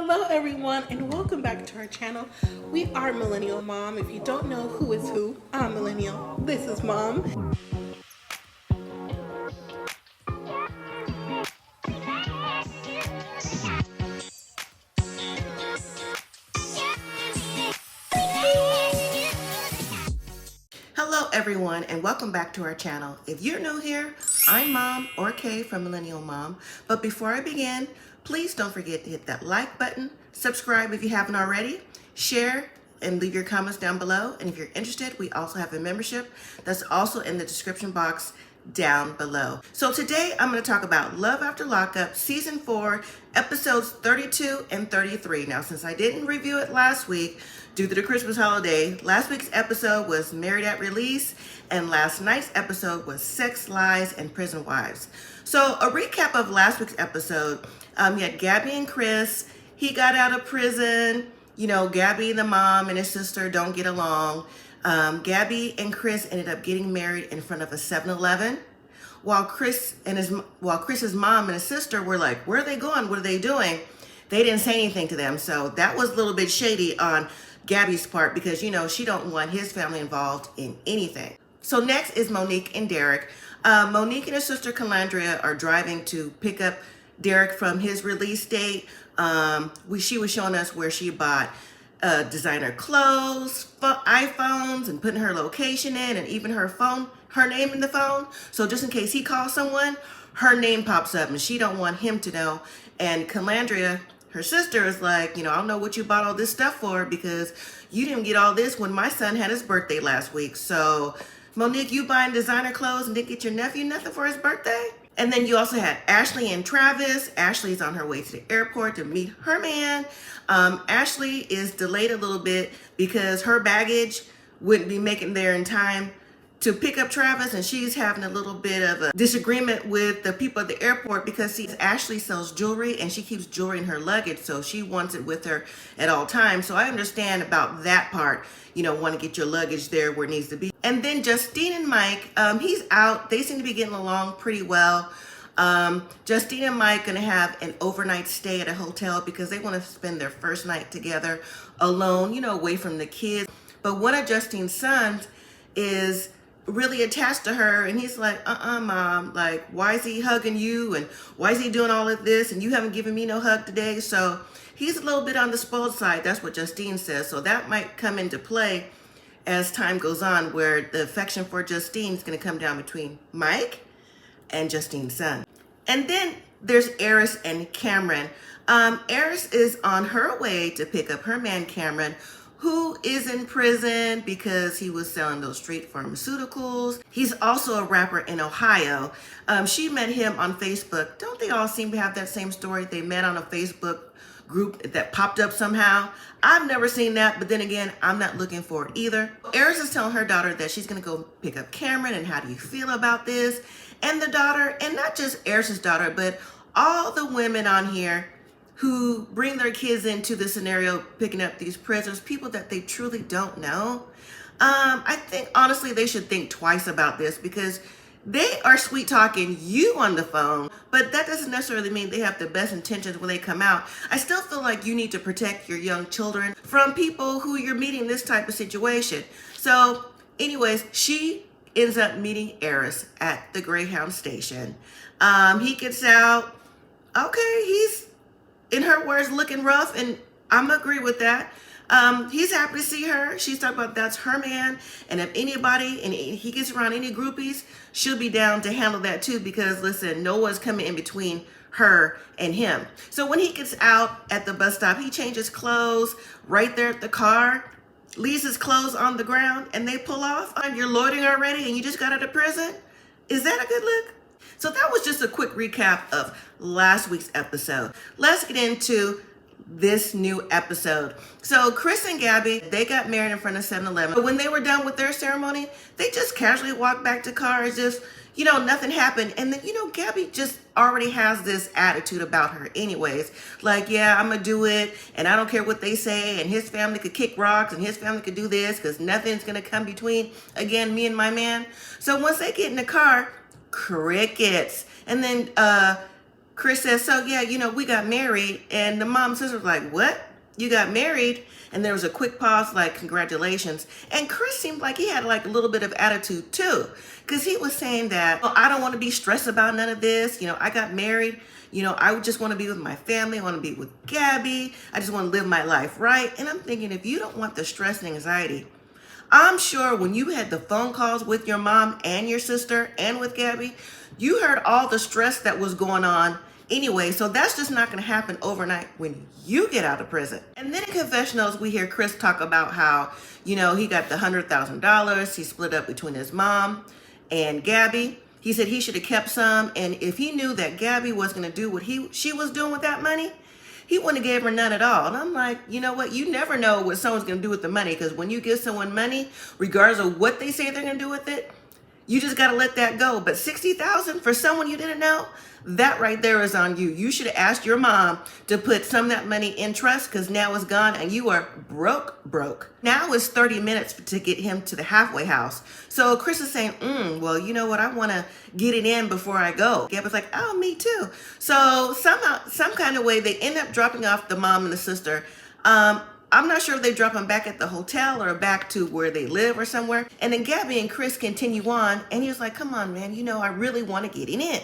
Hello everyone and welcome back to our channel. We are Millennial Mom. If you don't know who is who, I'm Millennial. This is Mom. Hello everyone and welcome back to our channel. If you're new here, I'm Mom or Kay from Millennial Mom. But before I begin, please don't forget to hit that like button, subscribe if you haven't already, share and leave your comments down below. And if you're interested, we also have a membership that's also in the description box down below. So today I'm going to talk about Love After Lockup Season 4, Episodes 32 and 33. Now, since I didn't review it last week due to the Christmas holiday, last week's episode was Married at Release, and last night's episode was Sex, Lies, and Prison Wives. So a recap of last week's episode, you had Gabby and Chris. He got out of prison. You know, Gabby, the mom, and his sister don't get along. Gabby and Chris ended up getting married in front of a 7-Eleven, while Chris's mom and his sister were like, "Where are they going? What are they doing?" They didn't say anything to them, so that was a little bit shady on Gabby's part because, you know, she don't want his family involved in anything. So next is Monique and Derek. Monique and her sister Calandria are driving to pick up Derek from his release date. She was showing us where she bought designer clothes, iPhones, and putting her location in, and even her name in the phone. So just in case he calls someone, her name pops up, and she don't want him to know. And Calandria, her sister, is like, you know, I don't know what you bought all this stuff for because you didn't get all this when my son had his birthday last week. So Monique, you buying designer clothes and didn't get your nephew nothing for his birthday? And then you also had Ashley and Travis. Ashley's on her way to the airport to meet her man. Ashley is delayed a little bit because her baggage wouldn't be making there in time to pick up Travis, and she's having a little bit of a disagreement with the people at the airport because Ashley sells jewelry and she keeps jewelry in her luggage, so she wants it with her at all times. So I understand about that part, you know, want to get your luggage there where it needs to be. And then Justine and Mike, he's out. They seem to be getting along pretty well. Justine and Mike gonna have an overnight stay at a hotel because they want to spend their first night together alone, you know, away from the kids. But one of Justine's sons is really attached to her, and he's like, mom, like, why is he hugging you, and why is he doing all of this, and you haven't given me no hug today? So he's a little bit on the spoiled side. That's what Justine says. So that might come into play as time goes on, where the affection for Justine is going to come down between Mike and Justine's son. And then there's Eris and Cameron. Eris is on her way to pick up her man Cameron, who is in prison because he was selling those street pharmaceuticals. He's also a rapper in Ohio. She met him on Facebook. Don't they all seem to have that same story? They met on a Facebook group that popped up somehow. I've never seen that, but then again, I'm not looking for it either. Eris is telling her daughter that she's gonna go pick up Cameron, and how do you feel about this? And the daughter, and not just Eris's daughter, but all the women on here who bring their kids into the scenario, picking up these prisoners, people that they truly don't know. I think, honestly, they should think twice about this because they are sweet talking you on the phone, but that doesn't necessarily mean they have the best intentions when they come out. I still feel like you need to protect your young children from people who you're meeting this type of situation. So anyways, she ends up meeting Eris at the Greyhound station. He gets out. Okay, he's, in her words, looking rough, and I'm agree with that. He's happy to see her. She's talking about that's her man, and if anybody, and he gets around any groupies, she'll be down to handle that too, because listen, no one's coming in between her and him. So when he gets out at the bus stop, he changes clothes right there at the car, leaves his clothes on the ground, and they pull off. You're loitering already and you just got out of prison? Is that a good look? So that was just a quick recap of last week's episode. Let's get into this new episode. So Chris and Gabby, they got married in front of 7-Eleven. But when they were done with their ceremony, they just casually walked back to cars, just, you know, nothing happened. And then, you know, Gabby just already has this attitude about her anyways. Like, yeah, I'm gonna do it, and I don't care what they say, and his family could kick rocks, and his family could do this, because nothing's gonna come between, again, me and my man. So once they get in the car, crickets. And then Chris says, so yeah, we got married. And the mom and sister was like, what? You got married? And there was a quick pause, like, congratulations. And Chris seemed like he had like a little bit of attitude too. Because he was saying that, I don't want to be stressed about none of this. I got married. I just want to be with my family. I want to be with Gabby. I just want to live my life, right? And I'm thinking, if you don't want the stress and anxiety, I'm sure when you had the phone calls with your mom and your sister and with Gabby, you heard all the stress that was going on anyway. So that's just not going to happen overnight when you get out of prison. And then in confessionals, we hear Chris talk about how, he got the $100,000. He split up between his mom and Gabby. He said he should have kept some. And if he knew that Gabby was going to do what she was doing with that money, he wouldn't have gave her none at all. And I'm like, you know what? You never know what someone's going to do with the money. Because when you give someone money, regardless of what they say they're going to do with it, you just got to let that go. But $60,000 for someone you didn't know, that right there is on you. You should have asked your mom to put some of that money in trust, because now it's gone and you are broke. Now it's 30 minutes to get him to the halfway house. So Chris is saying, well, you know what? I want to get it in before I go. Gabby's like, oh, me too. So somehow, some kind of way, they end up dropping off the mom and the sister. I'm not sure if they drop them back at the hotel or back to where they live or somewhere. And then Gabby and Chris continue on. And he was like, come on, man, I really want to get it in.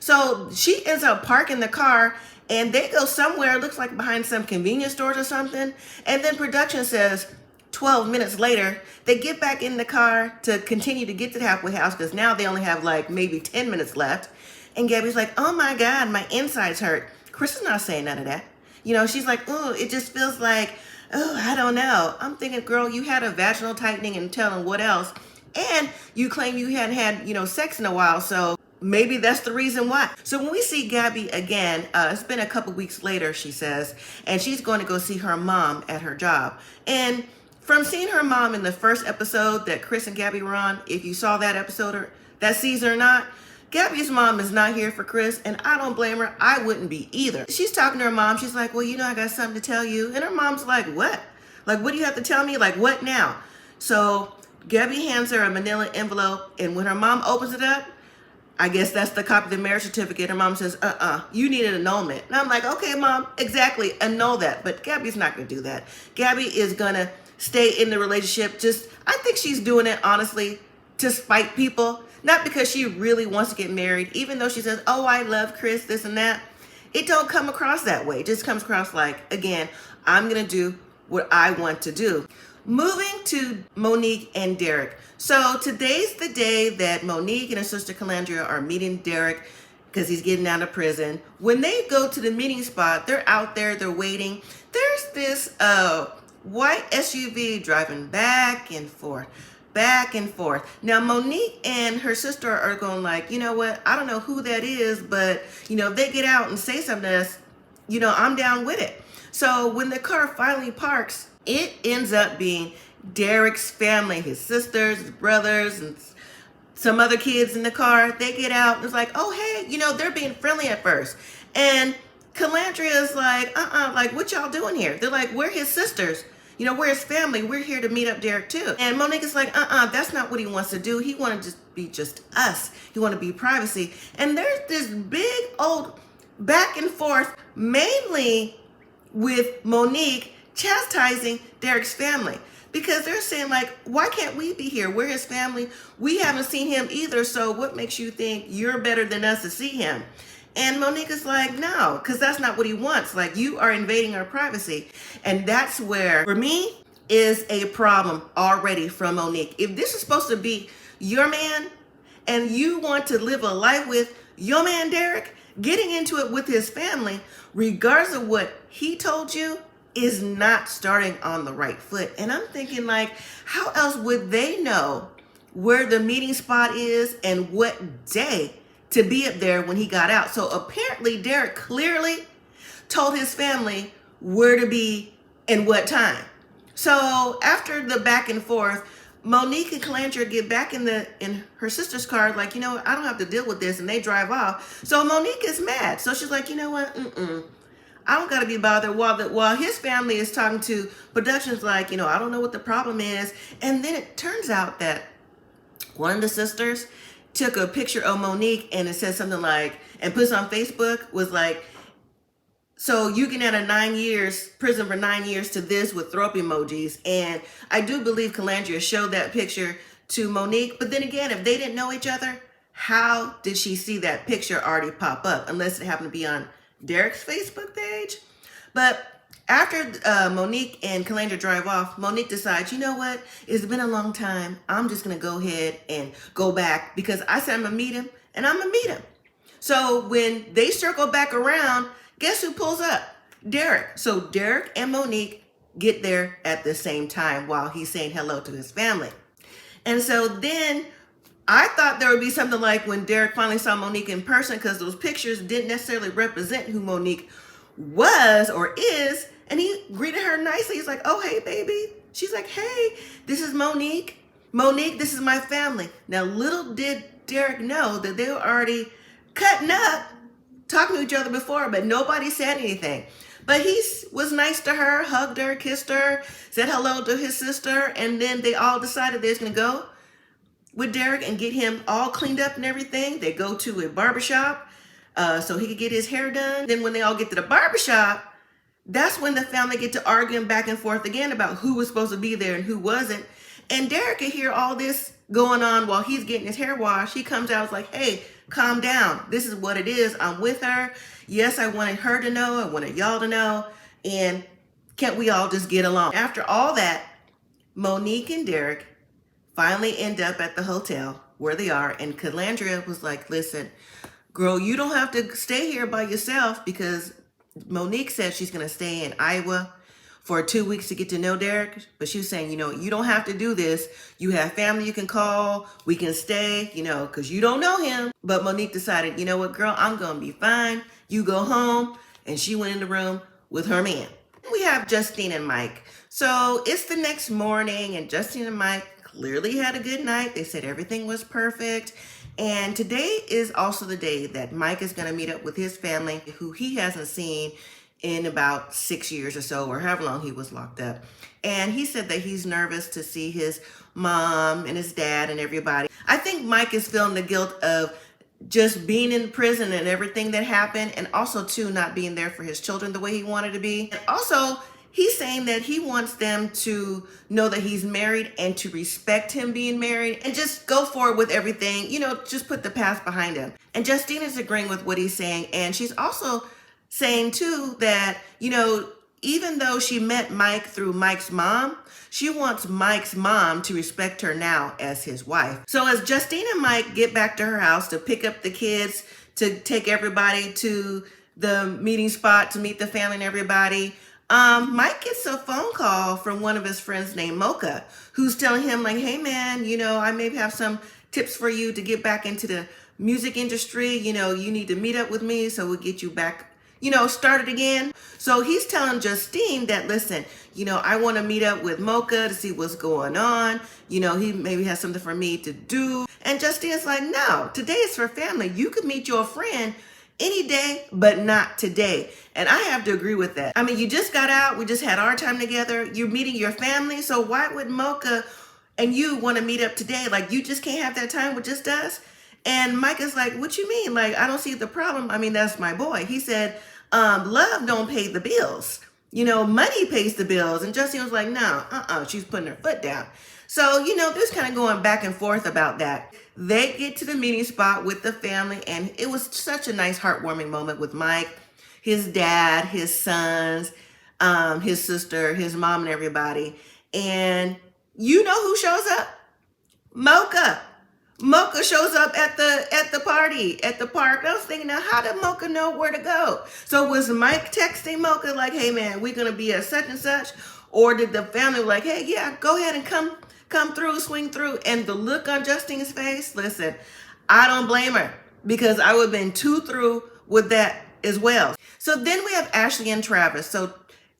So she ends up parking the car and they go somewhere, it looks like behind some convenience stores or something. And then production says 12 minutes later, they get back in the car to continue to get to the halfway house, because now they only have like maybe 10 minutes left. And Gabby's like, oh my God, my insides hurt. Chris is not saying none of that. She's like, oh, it just feels like, oh, I don't know. I'm thinking, girl, you had a vaginal tightening and telling what else. And you claim you hadn't had, sex in a while. So maybe that's the reason why. So when we see Gabby again, it's been a couple weeks later, she says, and she's going to go see her mom at her job. And from seeing her mom in the first episode that Chris and Gabby were on, if you saw that episode or that season or not, Gabby's mom is not here for Chris, and I don't blame her. I wouldn't be either. She's talking to her mom. She's like, well, I got something to tell you. And her mom's like, what? Like, what do you have to tell me? Like, what now? So Gabby hands her a manila envelope, and when her mom opens it up, I guess that's the copy of the marriage certificate. Her mom says, you need an annulment. And I'm like, okay, mom, exactly, annul that. But Gabby's not going to do that. Gabby is going to stay in the relationship. I think she's doing it, honestly, to spite people. Not because she really wants to get married, even though she says, oh, I love Chris, this and that. It don't come across that way. It just comes across like, again, I'm going to do what I want to do. Moving to Monique and Derek. So today's the day that Monique and her sister Calandria are meeting Derek, because he's getting out of prison. When they go to the meeting spot, they're out there, they're waiting. There's this white SUV driving back and forth. Now, Monique and her sister are going like, you know what? I don't know who that is, but, if they get out and say something to us, I'm down with it. So when the car finally parks, it ends up being Derek's family, his sisters, his brothers, and some other kids in the car. They get out and it's like, oh, hey, they're being friendly at first. And Calandria is like, like, what y'all doing here? They're like, we're his sisters. We're his family. We're here to meet up Derek too. And Monique is like, that's not what he wants to do. He want to just be us. He want to be privacy. And there's this big old back and forth, mainly with Monique chastising Derek's family. Because they're saying like, why can't we be here? We're his family. We haven't seen him either. So what makes you think you're better than us to see him? And Monique is like, no, because that's not what he wants. Like, you are invading our privacy. And that's where, for me, is a problem already from Monique. If this is supposed to be your man and you want to live a life with your man, Derek, getting into it with his family, regardless of what he told you, is not starting on the right foot. And I'm thinking like, how else would they know where the meeting spot is and what day to be up there when he got out? So apparently Derek clearly told his family where to be and what time. So after the back and forth, Monique and Calandria get back in her sister's car, like, I don't have to deal with this, and they drive off. So Monique is mad. So she's like, you know what? I don't got to be bothered. While his family is talking to productions, like, I don't know what the problem is. And then it turns out that one of the sisters took a picture of Monique and it said something like, and puts on Facebook, was like, so you can add a 9 years, prison for 9 years to this with throw up emojis. And I do believe Calandria showed that picture to Monique. But then again, if they didn't know each other, how did she see that picture already pop up? Unless it happened to be on Derek's Facebook page. But after Monique and Calandria drive off, Monique decides, you know what? It's been a long time. I'm just going to go ahead and go back because I said I'm going to meet him and I'm going to meet him. So when they circle back around, guess who pulls up? Derek. So Derek and Monique get there at the same time while he's saying hello to his family. And so then I thought there would be something like when Derek finally saw Monique in person, because those pictures didn't necessarily represent who Monique was or is. And he greeted her nicely. He's like, oh, hey, baby. She's like, hey, this is Monique. Monique, this is my family. Now, little did Derek know that they were already cutting up, talking to each other before, but nobody said anything. But he was nice to her, hugged her, kissed her, said hello to his sister, and then they all decided they're going to go with Derek and get him all cleaned up and everything. They go to a barbershop so he could get his hair done. Then when they all get to the barbershop, that's when the family get to arguing back and forth again about who was supposed to be there and who wasn't. And Derek could hear all this going on while he's getting his hair washed. He comes out, like, hey, calm down. This is what it is. I'm with her. Yes, I wanted her to know. I wanted y'all to know. And can't we all just get along? After all that, Monique and Derek finally end up at the hotel where they are. And Calandria was like, listen, girl, you don't have to stay here by yourself, because Monique said she's going to stay in Iowa for 2 weeks to get to know Derek. But she was saying, you don't have to do this. You have family you can call. We can stay, because you don't know him. But Monique decided, you know what, girl, I'm going to be fine. You go home. And she went in the room with her man. We have Justine and Mike. So it's the next morning, and Justine and Mike clearly had a good night. They said everything was perfect. And today is also the day that Mike is going to meet up with his family, who he hasn't seen in about 6 years or so, or however long he was locked up. And he said that he's nervous to see his mom and his dad and everybody. I think Mike is feeling the guilt of just being in prison and everything that happened, and also too not being there for his children the way he wanted to be. And also, he's saying that he wants them to know that he's married and to respect him being married and just go forward with everything, just put the past behind him. And Justine is agreeing with what he's saying. And she's also saying too that, even though she met Mike through Mike's mom, she wants Mike's mom to respect her now as his wife. So as Justine and Mike get back to her house to pick up the kids, to take everybody to the meeting spot to meet the family and everybody, Mike gets a phone call from one of his friends named Mocha, who's telling him like, hey man, I may have some tips for you to get back into the music industry. You need to meet up with me so we'll get you back, started again. So he's telling Justine that, listen, I want to meet up with Mocha to see what's going on. He maybe has something for me to do. And Justine's like, no, today is for family. You could meet your friend any day, but not today. And I have to agree with that. I mean, you just got out. We just had our time together. You're meeting your family. So why would Mocha and you want to meet up today? Like, you just can't have that time with just us? And Mike is like, what you mean? Like, I don't see the problem. I mean, that's my boy. He said, love don't pay the bills. Money pays the bills. And Justine was like, no, she's putting her foot down. So, there's kind of going back and forth about that. They get to the meeting spot with the family, and it was such a nice, heartwarming moment with Mike, his dad, his sons, his sister, his mom, and everybody. And you know who shows up? Mocha. Mocha shows up at the party, at the park. I was thinking, now, how did Mocha know where to go? So was Mike texting Mocha like, hey, man, we're going to be at such and such? Or did the family like, hey, yeah, go ahead and come through, swing through? And the look on Justine's face, listen, I don't blame her, because I would have been too through with that as well. So then we have Ashley and Travis. So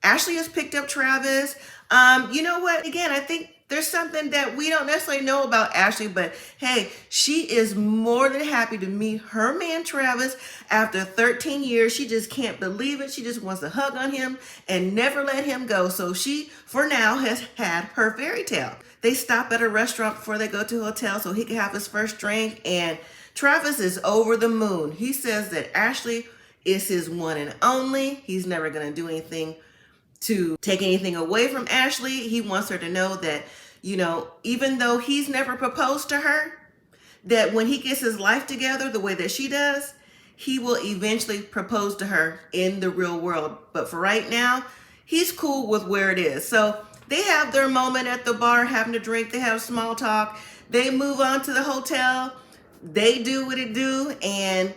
Ashley has picked up Travis. You know what? Again, I think there's something that we don't necessarily know about Ashley, but hey, she is more than happy to meet her man Travis after 13 years. She just can't believe it. She just wants to hug on him and never let him go. So she, for now, has had her fairy tale. They stop at a restaurant before they go to a hotel so he can have his first drink, and Travis is over the moon. He says that Ashley is his one and only. He's never going to do anything to take anything away from Ashley. He wants her to know that, even though he's never proposed to her, that when he gets his life together the way that she does, he will eventually propose to her in the real world. But for right now, he's cool with where it is. So they have their moment at the bar having a drink. They have small talk. They move on to the hotel. They do what it do, and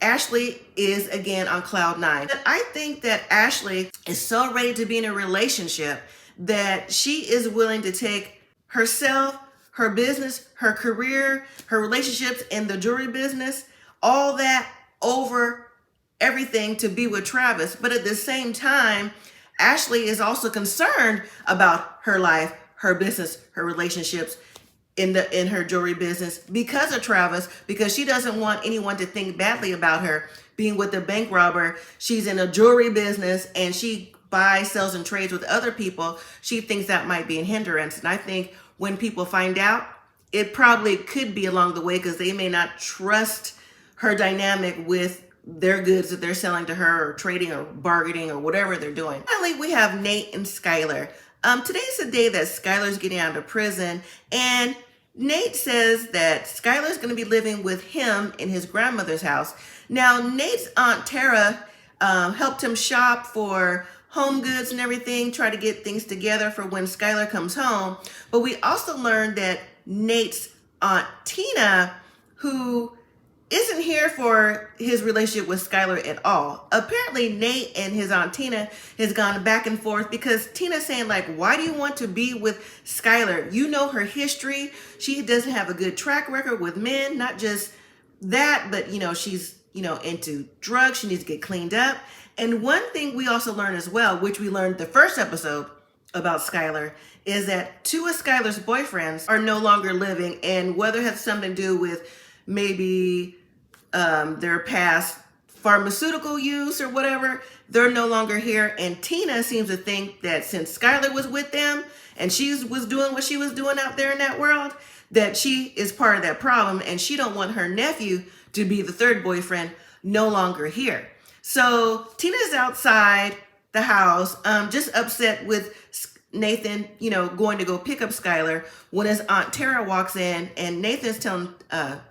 Ashley is again on cloud nine. But I think that Ashley is so ready to be in a relationship that she is willing to take herself, her business, her career, her relationships in the jewelry business, all that over everything to be with Travis. But at the same time, Ashley is also concerned about her life, her business, her relationships in her jewelry business because of Travis, because she doesn't want anyone to think badly about her being with a bank robber. She's in a jewelry business and she buys, sells, and trades with other people. She thinks that might be a hindrance. And I think when people find out, it probably could be along the way because they may not trust her dynamic with their goods that they're selling to her or trading or bargaining or whatever they're doing. Finally, we have Nate and Skylar. Today's the day that Skylar's getting out of prison, and Nate says that Skylar's going to be living with him in his grandmother's house. Now, Nate's Aunt Tara helped him shop for home goods and everything, try to get things together for when Skylar comes home. But we also learned that Nate's Aunt Tina, who isn't here for his relationship with Skylar at all. Apparently, Nate and his Aunt Tina has gone back and forth because Tina's saying, like, why do you want to be with Skylar? You know her history. She doesn't have a good track record with men. Not just that, but, she's, into drugs. She needs to get cleaned up. And one thing we also learned as well, which we learned the first episode about Skylar, is that two of Skylar's boyfriends are no longer living, and whether it has something to do with maybe their past pharmaceutical use or whatever, they're no longer here. And Tina seems to think that since Skylar was with them and she was doing what she was doing out there in that world, that she is part of that problem, and she don't want her nephew to be the third boyfriend no longer here. So Tina's outside the house, just upset with Nathan, going to go pick up Skylar when his Aunt Tara walks in, and Nathan's telling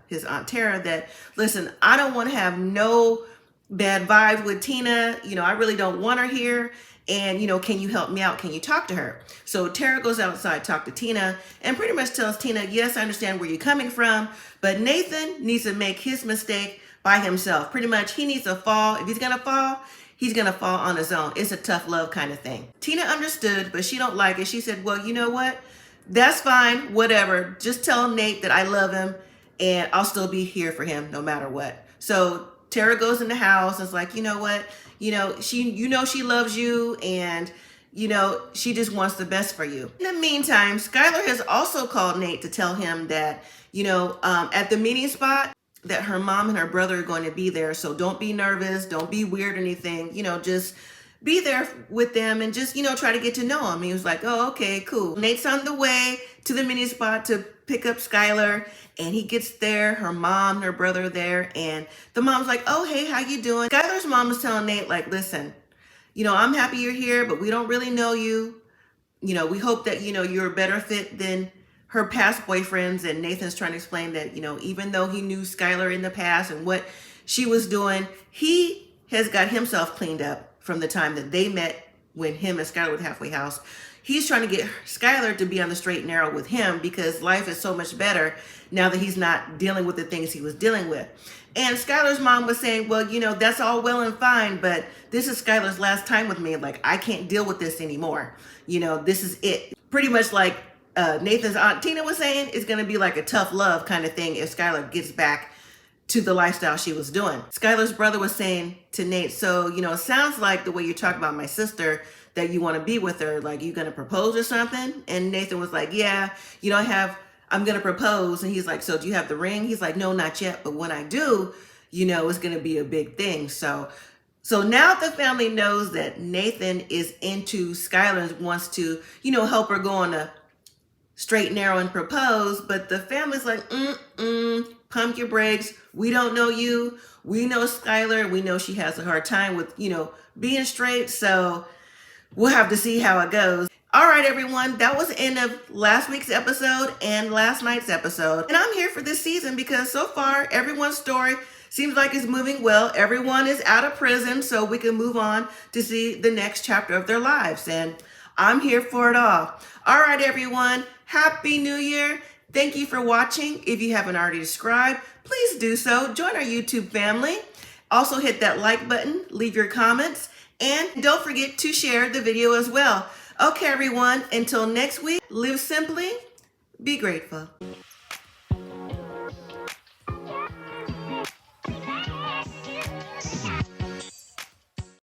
his Aunt Tara that, listen, I don't want to have no bad vibes with Tina. I really don't want her here. And, can you help me out? Can you talk to her? So Tara goes outside, talk to Tina, and pretty much tells Tina, yes, I understand where you're coming from, but Nathan needs to make his mistake by himself. Pretty much he needs to fall. If he's going to fall, he's going to fall on his own. It's a tough love kind of thing. Tina understood, but she don't like it. She said, well, you know what? That's fine. Whatever. Just tell Nate that I love him and I'll still be here for him no matter what. So Tara goes in the house and is like, you know what? She loves you, and, she just wants the best for you. In the meantime, Skylar has also called Nate to tell him that, at the meeting spot, that her mom and her brother are going to be there. So don't be nervous. Don't be weird or anything. Just be there with them and just, try to get to know him. He was like, oh, okay, cool. Nate's on the way to the mini spot to pick up Skylar, and he gets there. Her mom and her brother are there, and the mom's like, oh, hey, how you doing? Skylar's mom is telling Nate, like, listen, I'm happy you're here, but we don't really know you. We hope that, you're a better fit than her past boyfriends. And Nathan's trying to explain that, even though he knew Skylar in the past and what she was doing, he has got himself cleaned up from the time that they met when him and Skylar were at the halfway house. He's trying to get Skylar to be on the straight and narrow with him because life is so much better now that he's not dealing with the things he was dealing with. And Skylar's mom was saying, well, that's all well and fine, but this is Skylar's last time with me. Like, I can't deal with this anymore. This is it. Pretty much like Nathan's Aunt Tina was saying, it's going to be like a tough love kind of thing if Skylar gets back to the lifestyle she was doing. Skylar's brother was saying to Nate, so, it sounds like the way you talk about my sister, that you want to be with her? Like, you going to propose or something? And Nathan was like, yeah, I'm going to propose. And he's like, so do you have the ring? He's like, no, not yet. But when I do, it's going to be a big thing. So now the family knows that Nathan is into Skylar and wants to, help her go on a straight and narrow and propose. But the family's like, pump your brakes. We don't know you. We know Skylar. We know she has a hard time with, being straight. So we'll have to see how it goes. All right, everyone, that was the end of last week's episode and last night's episode. And I'm here for this season because so far, everyone's story seems like it's moving well. Everyone is out of prison, so we can move on to see the next chapter of their lives. And I'm here for it all. All right, everyone, Happy New Year. Thank you for watching. If you haven't already subscribed, please do so. Join our YouTube family. Also hit that like button, leave your comments, and don't forget to share the video as well. Okay, everyone, until next week, live simply, be grateful.